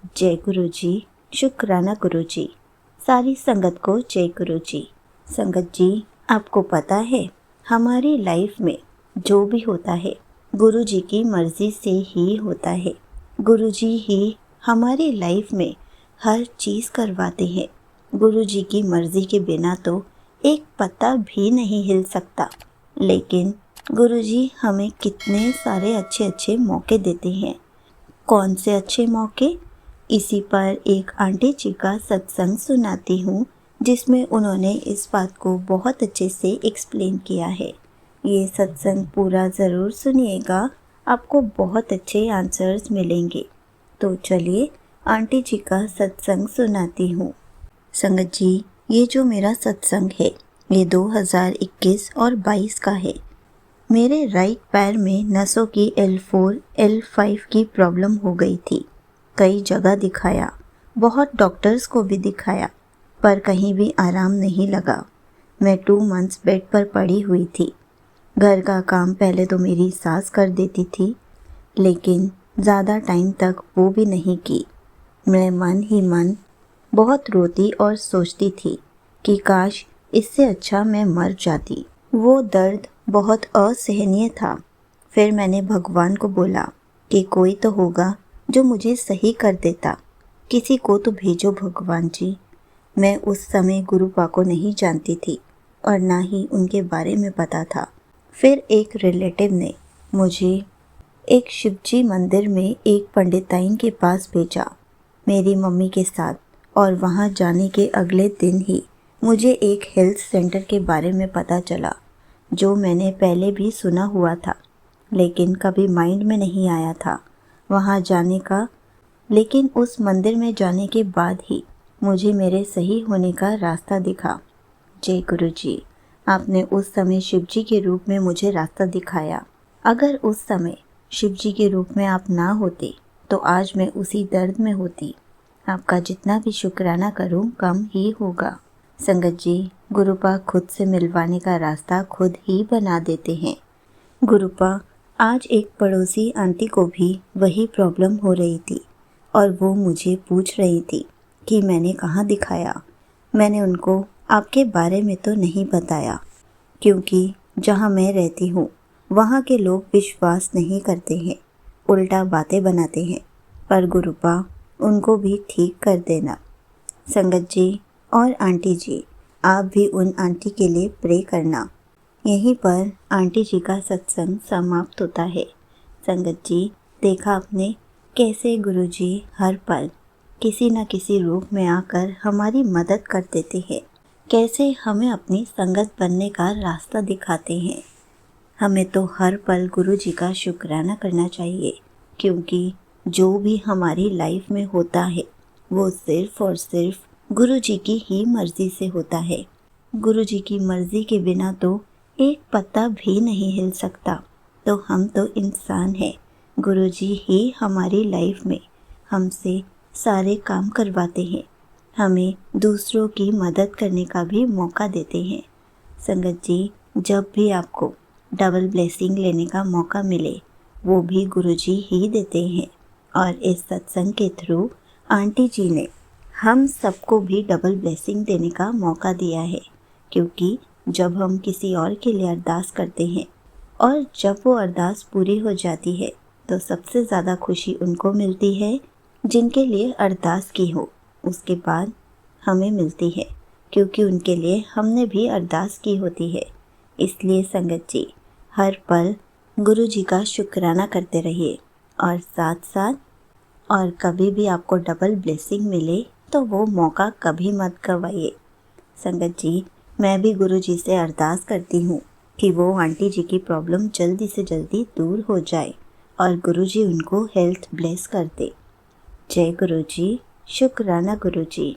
जय गुरु जी, शुक्राना गुरु जी। सारी संगत को जय गुरु जी। संगत जी, आपको पता है हमारी लाइफ में जो भी होता है गुरु जी की मर्जी से ही होता है। गुरु जी ही हमारी लाइफ में हर चीज़ करवाते हैं। गुरु जी की मर्जी के बिना तो एक पत्ता भी नहीं हिल सकता। लेकिन गुरु जी हमें कितने सारे अच्छे अच्छे मौके देते हैं। कौन से अच्छे मौके? इसी पर एक आंटी जी का सत्संग सुनाती हूँ, जिसमें उन्होंने इस बात को बहुत अच्छे से एक्सप्लेन किया है। ये सत्संग पूरा ज़रूर सुनिएगा, आपको बहुत अच्छे आंसर्स मिलेंगे। तो चलिए आंटी जी का सत्संग सुनाती हूँ। संगत जी, ये जो मेरा सत्संग है ये 2021 और 22 का है। मेरे राइट पैर में नसों की L4, L5 की प्रॉब्लम हो गई थी। कई जगह दिखाया, बहुत डॉक्टर्स को भी दिखाया, पर कहीं भी आराम नहीं लगा। मैं 2 मंथ्स बेड पर पड़ी हुई थी। घर का काम पहले तो मेरी सास कर देती थी, लेकिन ज़्यादा टाइम तक वो भी नहीं की। मैं मन ही मन बहुत रोती और सोचती थी कि काश इससे अच्छा मैं मर जाती। वो दर्द बहुत असहनीय था। फिर मैंने भगवान को बोला कि कोई तो होगा जो मुझे सही कर देता। किसी को तो भेजो भगवान जी। मैं उस समय गुरुपा को नहीं जानती थी और ना ही उनके बारे में पता था। फिर एक रिलेटिव ने मुझे एक शिवजी मंदिर में एक पंडिताइन के पास भेजा मेरी मम्मी के साथ, और वहाँ जाने के अगले दिन ही मुझे एक हेल्थ सेंटर के बारे में पता चला, जो मैंने पहले भी सुना हुआ था, लेकिन कभी माइंड में नहीं आया था वहाँ जाने का। लेकिन उस मंदिर में जाने के बाद ही मुझे मेरे सही होने का रास्ता दिखा। जय गुरु जी, आपने उस समय शिवजी के रूप में मुझे रास्ता दिखाया। अगर उस समय शिवजी के रूप में आप ना होते तो आज मैं उसी दर्द में होती। आपका जितना भी शुक्राना करूं कम ही होगा। संगत जी, गुरुपा खुद से मिलवाने का रास्ता खुद ही बना देते हैं। गुरुपा, आज एक पड़ोसी आंटी को भी वही प्रॉब्लम हो रही थी और वो मुझे पूछ रही थी कि मैंने कहाँ दिखाया। मैंने उनको आपके बारे में तो नहीं बताया, क्योंकि जहाँ मैं रहती हूँ वहाँ के लोग विश्वास नहीं करते हैं, उल्टा बातें बनाते हैं। पर गुरुपा, उनको भी ठीक कर देना। संगत जी और आंटी जी, आप भी उन आंटी के लिए प्रे करना। यहीं पर आंटी जी का सत्संग समाप्त होता है। संगत जी, देखा आपने कैसे गुरु जी हर पल किसी न किसी रूप में आकर हमारी मदद कर देते हैं, कैसे हमें अपनी संगत बनने का रास्ता दिखाते हैं। हमें तो हर पल गुरु जी का शुक्राना करना चाहिए, क्योंकि जो भी हमारी लाइफ में होता है वो सिर्फ और सिर्फ गुरु जी की ही मर्ज़ी से होता है। गुरु जी की मर्ज़ी के बिना तो एक पत्ता भी नहीं हिल सकता। तो हम तो इंसान हैं, गुरु जी ही हमारी लाइफ में हमसे सारे काम करवाते हैं, हमें दूसरों की मदद करने का भी मौका देते हैं। संगत जी, जब भी आपको डबल ब्लेसिंग लेने का मौका मिले वो भी गुरु जी ही देते हैं। और इस सत्संग के थ्रू आंटी जी ने हम सबको भी डबल ब्लेसिंग देने का मौका दिया है, क्योंकि जब हम किसी और के लिए अरदास करते हैं और जब वो अरदास पूरी हो जाती है तो सबसे ज़्यादा खुशी उनको मिलती है जिनके लिए अरदास की हो, उसके बाद हमें मिलती है, क्योंकि उनके लिए हमने भी अरदास की होती है। इसलिए संगत जी, हर पल गुरु जी का शुक्राना करते रहिए और साथ साथ और कभी भी आपको डबल ब्लेसिंग मिले तो वो मौका कभी मत गवाइए। संगत जी, मैं भी गुरु जी से अरदास करती हूँ कि वो आंटी जी की प्रॉब्लम जल्दी से जल्दी दूर हो जाए और गुरु जी उनको हेल्थ ब्लेस कर दे। जय गुरु जी, शुक्राना गुरु जी।